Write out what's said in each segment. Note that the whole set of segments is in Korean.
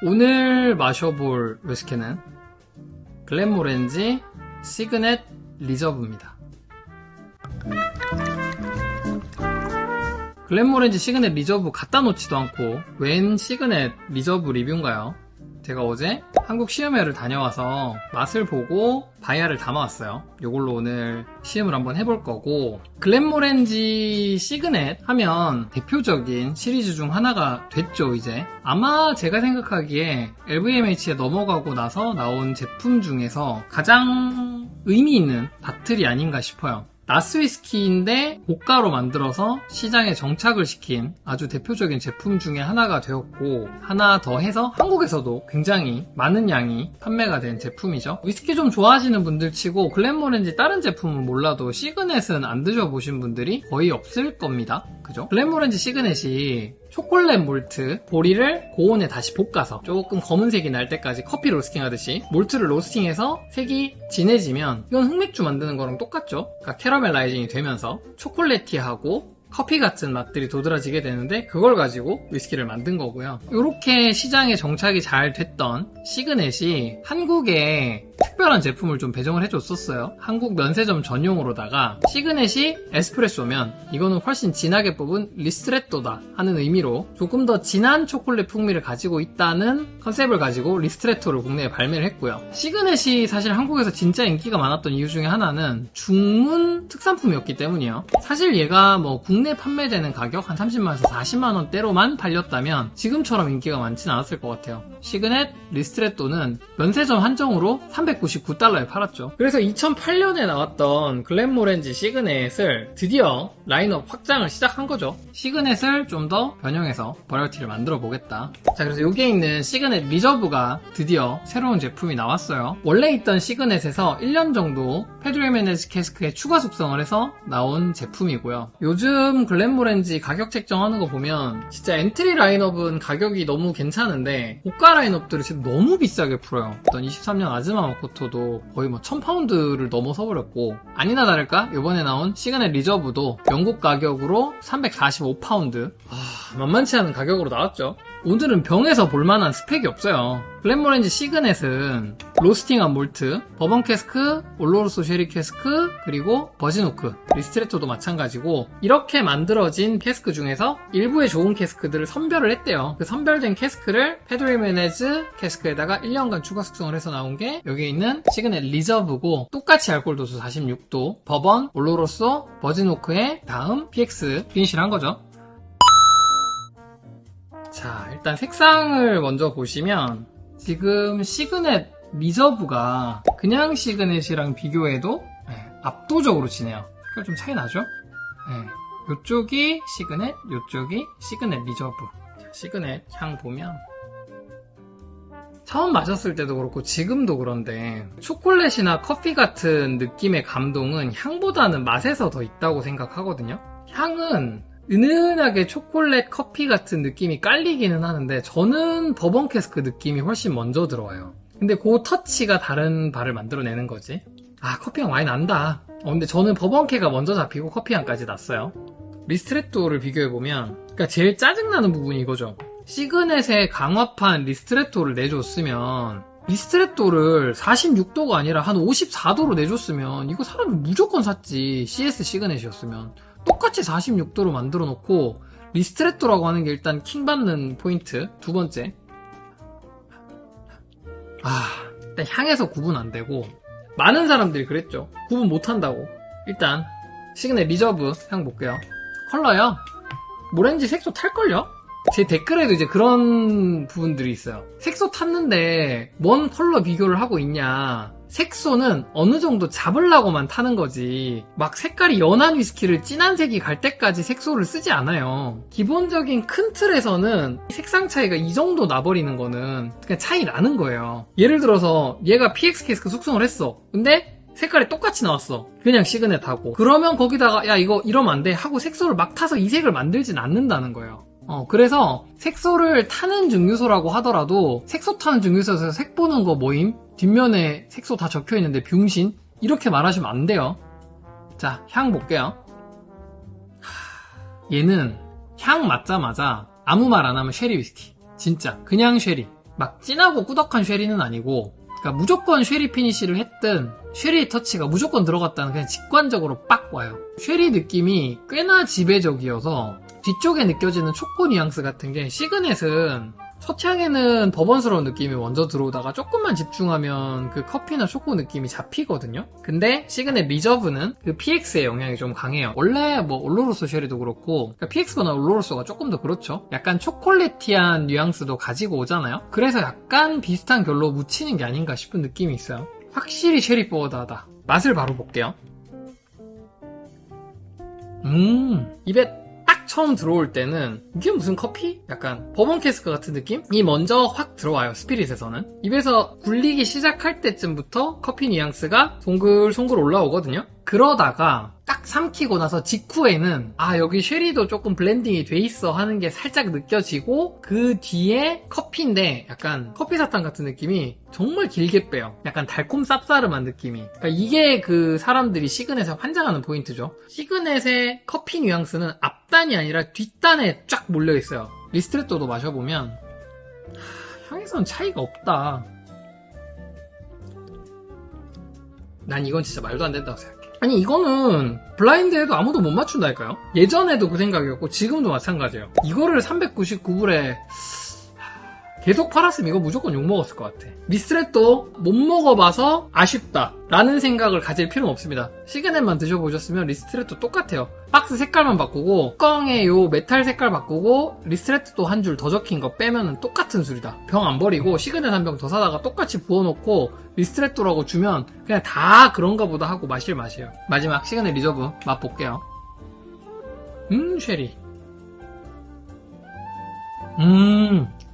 오늘 마셔볼 위스키는 글렌모렌지 시그넷 리저브입니다. 글렌모렌지 시그넷 리저브 갖다 놓지도 않고 웬 시그넷 리저브 리뷰인가요? 제가 어제 한국 시음회를 다녀와서 맛을 보고 바이아를 담아왔어요. 이걸로 오늘 시음을 한번 해볼 거고, 글렌모렌지 시그넷 하면 대표적인 시리즈 중 하나가 됐죠. 이제 아마 제가 생각하기에 LVMH에 넘어가고 나서 나온 제품 중에서 가장 의미 있는 바틀이 아닌가 싶어요. 나스 위스키인데 고가로 만들어서 시장에 정착을 시킨 아주 대표적인 제품 중에 하나가 되었고, 하나 더 해서 한국에서도 굉장히 많은 양이 판매가 된 제품이죠. 위스키 좀 좋아하시는 분들 치고 글렌모렌지 다른 제품은 몰라도 시그넷은 안 드셔보신 분들이 거의 없을 겁니다. 그죠? 글렌모렌지 시그넷이 초콜릿 몰트, 보리를 고온에 다시 볶아서 조금 검은색이 날 때까지 커피 로스팅 하듯이 몰트를 로스팅해서 색이 진해지면, 이건 흑맥주 만드는 거랑 똑같죠. 그러니까 캐러멜라이징이 되면서 초콜릿티하고 커피 같은 맛들이 도드라지게 되는데, 그걸 가지고 위스키를 만든 거고요. 이렇게 시장에 정착이 잘 됐던 시그넷이 한국에 특별한 제품을 좀 배정을 해줬었어요. 한국 면세점 전용으로다가 시그넷이 에스프레소면 이거는 훨씬 진하게 뽑은 리스트레토다 하는 의미로 조금 더 진한 초콜릿 풍미를 가지고 있다는 컨셉을 가지고 리스트레토를 국내에 발매를 했고요. 시그넷이 사실 한국에서 진짜 인기가 많았던 이유 중에 하나는 중문 특산품이었기 때문이에요. 사실 얘가 뭐 국내 판매되는 가격 한 30만원에서 40만원대로만 팔렸다면 지금처럼 인기가 많진 않았을 것 같아요. 시그넷 리스트레토는 면세점 한정으로 399달러에 팔았죠. 그래서 2008년에 나왔던 글렌모렌지 시그넷을 드디어 라인업 확장을 시작한 거죠. 시그넷을 좀 더 변형해서 버라이어티를 만들어 보겠다. 자, 그래서 여기에 있는 시그넷 리저브가 드디어 새로운 제품이 나왔어요. 원래 있던 시그넷에서 1년 정도 페드레메네즈 캐스크에 추가 숙성을 해서 나온 제품이고요. 요즘 글렌모렌지 가격 책정하는 거 보면 진짜 엔트리 라인업은 가격이 너무 괜찮은데 고가 라인업들을 진짜 너무 비싸게 풀어요. 어떤 23년 아즈마 마코토도 거의 뭐 1000파운드를 넘어서 버렸고, 아니나 다를까 이번에 나온 시그넷 리저브도 영국 가격으로 345파운드, 만만치 않은 가격으로 나왔죠. 오늘은 병에서 볼만한 스펙이 없어요. 글렌모렌지 시그넷은 로스팅한 몰트, 버번 캐스크, 올로로소 쉐리 캐스크, 그리고 버진오크, 리스트레토도 마찬가지고 이렇게 만들어진 캐스크 중에서 일부의 좋은 캐스크들을 선별을 했대요. 그 선별된 캐스크를 페드레메네즈 캐스크에다가 1년간 추가 숙성을 해서 나온 게 여기 있는 시그넷 리저브고, 똑같이 알코올 도수 46도, 버번, 올로로소, 버진오크의 다음 PX 피니시를 한 거죠. 자, 일단 색상을 먼저 보시면 지금 시그넷 리저브가 그냥 시그넷이랑 비교해도 압도적으로 진해요. 그러니까 좀 차이 나죠? 이쪽이 시그넷, 이쪽이 시그넷 리저브. 자, 시그넷 향 보면 처음 마셨을 때도 그렇고 지금도 그런데 초콜릿이나 커피 같은 느낌의 감동은 향보다는 맛에서 더 있다고 생각하거든요. 향은 은은하게 초콜릿 커피 같은 느낌이 깔리기는 하는데 저는 버번 캐스크 느낌이 훨씬 먼저 들어와요. 근데 그 터치가 다른 바를 만들어내는 거지. 커피향 많이 난다. 근데 저는 버번캐가 먼저 잡히고 커피향까지 났어요. 리스트레토를 비교해보면, 그러니까 제일 짜증나는 부분이 이거죠. 시그넷에 강화판 리스트레토를 내줬으면, 리스트레토를 46도가 아니라 한 54도로 내줬으면 이거 사람들 무조건 샀지. CS 시그넷이었으면. 똑같이 46도로 만들어 놓고 리스트레토라고 하는 게 일단 킹받는 포인트. 두 번째, 일단 향에서 구분 안 되고, 많은 사람들이 그랬죠. 구분 못 한다고. 일단 시그넷 리저브 향 볼게요. 컬러요, 오렌지 색소 탈걸요? 제 댓글에도 이제 그런 부분들이 있어요. 색소 탔는데 뭔 컬러 비교를 하고 있냐. 색소는 어느 정도 잡으려고만 타는 거지, 막 색깔이 연한 위스키를 진한 색이 갈 때까지 색소를 쓰지 않아요. 기본적인 큰 틀에서는 색상 차이가 이 정도 나버리는 거는 그냥 차이 나는 거예요. 예를 들어서 얘가 PX 캐스크 숙성을 했어. 근데 색깔이 똑같이 나왔어. 그냥 시그넷하고. 그러면 거기다가 야 이거 이러면 안 돼 하고 색소를 막 타서 이 색을 만들진 않는다는 거예요. 그래서 색소를 타는 증류소라고 하더라도 색소 타는 증류소에서 색 보는 거 모임, 뒷면에 색소 다 적혀있는데 병신? 이렇게 말하시면 안 돼요. 자, 향 볼게요. 얘는 향 맡자마자 아무 말 안 하면 쉐리 위스키. 진짜 그냥 쉐리. 막 진하고 꾸덕한 쉐리는 아니고, 그러니까 무조건 쉐리 피니쉬를 했든 쉐리 터치가 무조건 들어갔다는 그냥 직관적으로 빡 와요. 쉐리 느낌이 꽤나 지배적이어서 뒤쪽에 느껴지는 초코 뉘앙스 같은 게 시그넷은 첫 향에는 버번스러운 느낌이 먼저 들어오다가 조금만 집중하면 그 커피나 초코 느낌이 잡히거든요. 근데 시그넷 리저브는 그 PX의 영향이 좀 강해요. 원래 뭐 올로로소 쉐리도 그렇고, 그러니까 PX보다 올로로소가 조금 더 그렇죠. 약간 초콜릿티한 뉘앙스도 가지고 오잖아요. 그래서 약간 비슷한 결로 묻히는 게 아닌가 싶은 느낌이 있어요. 확실히 쉐리 포워드하다. 맛을 바로 볼게요. 입에 딱 처음 들어올 때는 이게 무슨 커피? 약간 버번 캐스크 같은 느낌이 먼저 확 들어와요. 스피릿에서는 입에서 굴리기 시작할 때쯤부터 커피 뉘앙스가 송글송글 올라오거든요. 그러다가 딱 삼키고 나서 직후에는 아 여기 쉐리도 조금 블렌딩이 돼 있어 하는 게 살짝 느껴지고, 그 뒤에 커피인데 약간 커피 사탕 같은 느낌이 정말 길게 빼요. 약간 달콤 쌉싸름한 느낌이. 그러니까 이게 그 사람들이 시그넷에 환장하는 포인트죠. 시그넷의 커피 뉘앙스는 앞단이 아니라 뒷단에 쫙 몰려있어요. 리스트레토도 마셔보면 향에서는 차이가 없다. 난 이건 진짜 말도 안 된다고 생각해. 아니 이거는 블라인드에도 아무도 못 맞춘다니까요. 예전에도 그 생각이었고 지금도 마찬가지예요. 이거를 399불에 계속 팔았으면 이거 무조건 욕먹었을 것 같아. 리스트레토 못 먹어봐서 아쉽다 라는 생각을 가질 필요는 없습니다. 시그넷만 드셔보셨으면 리스트레토 똑같아요. 박스 색깔만 바꾸고 뚜껑에 요 메탈 색깔 바꾸고 리스트레토 한 줄 더 적힌 거 빼면은 똑같은 술이다. 병 안 버리고 시그넷 한 병 더 사다가 똑같이 부어놓고 리스트레토라고 주면 그냥 다 그런가 보다 하고 마실 맛이에요. 마지막 시그넷 리저브 맛볼게요. 쉐리.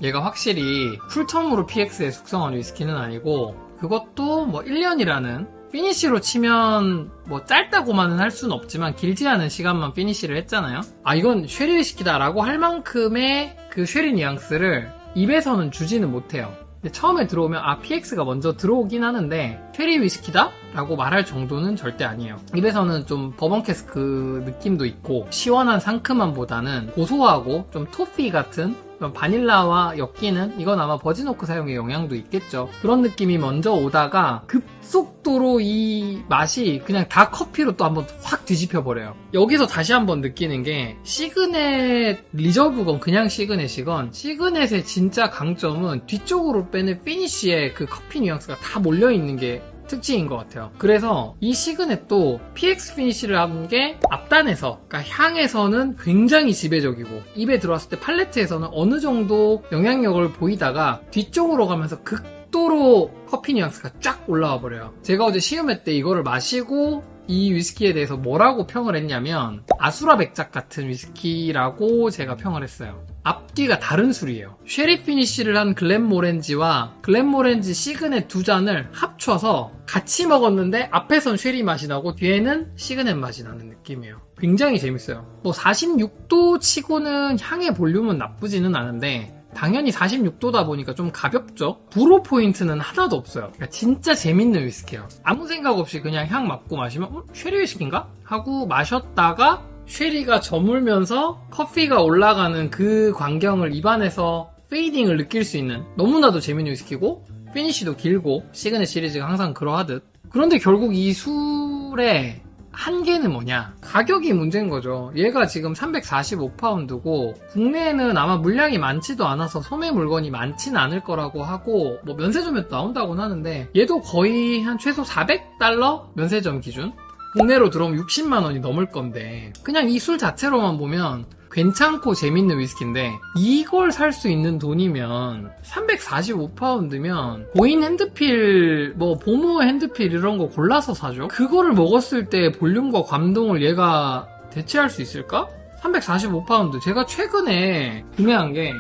얘가 확실히 풀텀으로 PX에 숙성한 위스키는 아니고, 그것도 뭐 1년이라는 피니쉬로 치면 뭐 짧다고만은 할 수는 없지만 길지 않은 시간만 피니쉬를 했잖아요. 아 이건 쉐리 위스키다 라고 할 만큼의 그 쉐리 뉘앙스를 입에서는 주지는 못해요. 근데 처음에 들어오면 아 PX가 먼저 들어오긴 하는데 쉐리 위스키다? 라고 말할 정도는 절대 아니에요. 입에서는 좀 버번 캐스크 느낌도 있고 시원한 상큼함보다는 고소하고 좀 토피 같은 바닐라와 엮이는, 이건 아마 버진오크 사용의 영향도 있겠죠. 그런 느낌이 먼저 오다가 급속도로 이 맛이 그냥 다 커피로 또 한번 확 뒤집혀버려요. 여기서 다시 한번 느끼는 게 시그넷 리저브건 그냥 시그넷이건 시그넷의 진짜 강점은 뒤쪽으로 빼는 피니쉬에 그 커피 뉘앙스가 다 몰려있는 게 특징인 것 같아요. 그래서 이 시그넷도 PX 피니쉬를 한 게 앞단에서, 그러니까 향에서는 굉장히 지배적이고 입에 들어왔을 때 팔레트에서는 어느 정도 영향력을 보이다가 뒤쪽으로 가면서 극도로 커피 뉘앙스가 쫙 올라와 버려요. 제가 어제 시음회 때 이거를 마시고 이 위스키에 대해서 뭐라고 평을 했냐면 아수라 백작 같은 위스키라고 제가 평을 했어요. 앞뒤가 다른 술이에요. 쉐리 피니쉬를 한 글렌모렌지와 글렌모렌지 시그넷 두 잔을 합쳐서 같이 먹었는데 앞에선 쉐리 맛이 나고 뒤에는 시그넷 맛이 나는 느낌이에요. 굉장히 재밌어요. 뭐 46도 치고는 향의 볼륨은 나쁘지는 않은데 당연히 46도다 보니까 좀 가볍죠? 불호 포인트는 하나도 없어요. 그러니까 진짜 재밌는 위스키예요. 아무 생각 없이 그냥 향 맡고 마시면 쉐리 위스키인가? 하고 마셨다가 쉐리가 저물면서 커피가 올라가는 그 광경을 입안에서 페이딩을 느낄 수 있는 너무나도 재밌는 위스키고 피니쉬도 길고 시그넷 시리즈가 항상 그러하듯. 그런데 결국 이 술의 한계는 뭐냐? 가격이 문제인 거죠. 얘가 지금 345파운드고 국내에는 아마 물량이 많지도 않아서 소매 물건이 많지는 않을 거라고 하고 뭐 면세점에도 나온다고는 하는데 얘도 거의 한 최소 400달러? 면세점 기준? 국내로 들어오면 60만 원이 넘을 건데 그냥 이 술 자체로만 보면 괜찮고 재밌는 위스키인데 이걸 살 수 있는 돈이면 345파운드면 보인 핸드필 뭐 보모 핸드필 이런 거 골라서 사죠. 그거를 먹었을 때 볼륨과 감동을 얘가 대체할 수 있을까? 345파운드 제가 최근에 구매한 게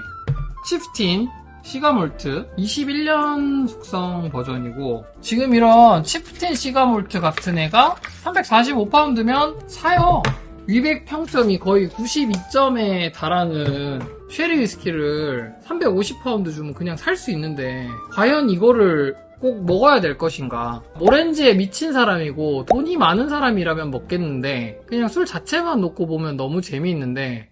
치프틴 시가몰트 21년 숙성 버전이고 지금 이런 치프틴 시가몰트 같은 애가 345파운드면 사요. 위백 평점이 거의 92점에 달하는 쉐리 위스키를 350파운드 주면 그냥 살 수 있는데 과연 이거를 꼭 먹어야 될 것인가? 오렌지에 미친 사람이고 돈이 많은 사람이라면 먹겠는데 그냥 술 자체만 놓고 보면 너무 재미있는데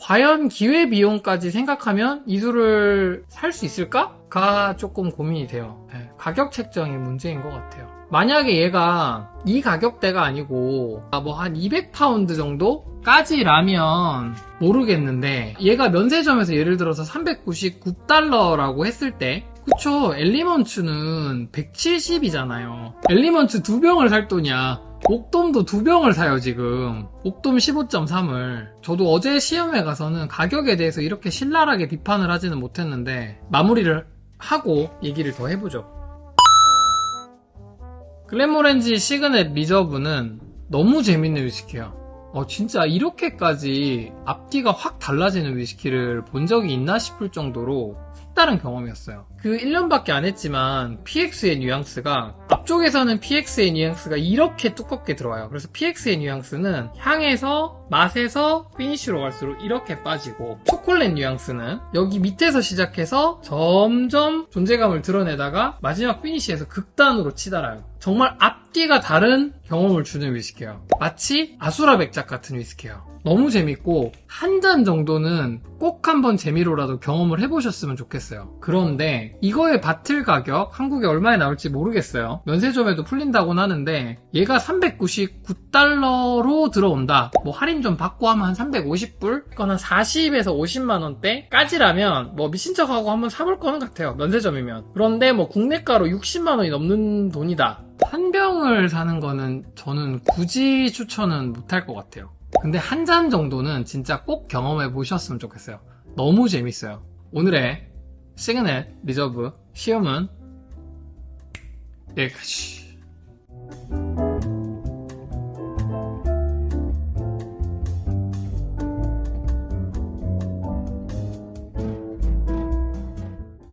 과연 기회비용까지 생각하면 이 술을 살 수 있을까?가 조금 고민이 돼요. 네, 가격 책정이 문제인 것 같아요. 만약에 얘가 이 가격대가 아니고 뭐 한 200파운드 정도까지라면 모르겠는데, 얘가 면세점에서 예를 들어서 399달러라고 했을 때, 그쵸, 엘리먼츠는 170이잖아요. 엘리먼츠 2병을 살 돈이야. 옥돔도 2병을 사요, 지금. 옥돔 15.3을. 저도 어제 시험에 가서는 가격에 대해서 이렇게 신랄하게 비판을 하지는 못했는데, 마무리를 하고 얘기를 더 해보죠. 글렌모렌지 시그넷 리저브는 너무 재밌는 위스키야. 진짜 이렇게까지 앞뒤가 확 달라지는 위스키를 본 적이 있나 싶을 정도로 색다른 경험이었어요. 그 1년밖에 안 했지만 PX의 뉘앙스가, 앞쪽에서는 PX의 뉘앙스가 이렇게 두껍게 들어와요. 그래서 PX의 뉘앙스는 향에서 맛에서 피니쉬로 갈수록 이렇게 빠지고, 초콜릿 뉘앙스는 여기 밑에서 시작해서 점점 존재감을 드러내다가 마지막 피니쉬에서 극단으로 치달아요. 정말 앞뒤가 다른 경험을 주는 위스키예요. 마치 아수라 백작 같은 위스키예요. 너무 재밌고 한 잔 정도는 꼭 한번 재미로라도 경험을 해보셨으면 좋겠어요. 그런데 이거의 바틀 가격 한국에 얼마에 나올지 모르겠어요. 면세점에도 풀린다고는 하는데 얘가 399달러로 들어온다. 뭐 할인 좀 받고 하면 한 350불? 그건 한 40에서 50만원대까지라면 뭐 미친 척하고 한번 사볼 거는 같아요. 면세점이면. 그런데 뭐 국내가로 60만원이 넘는 돈이다. 한 병을 사는 거는 저는 굳이 추천은 못할 것 같아요. 근데 한 잔 정도는 진짜 꼭 경험해 보셨으면 좋겠어요. 너무 재밌어요. 오늘의 시그넷 리저브 시음은 여기까지.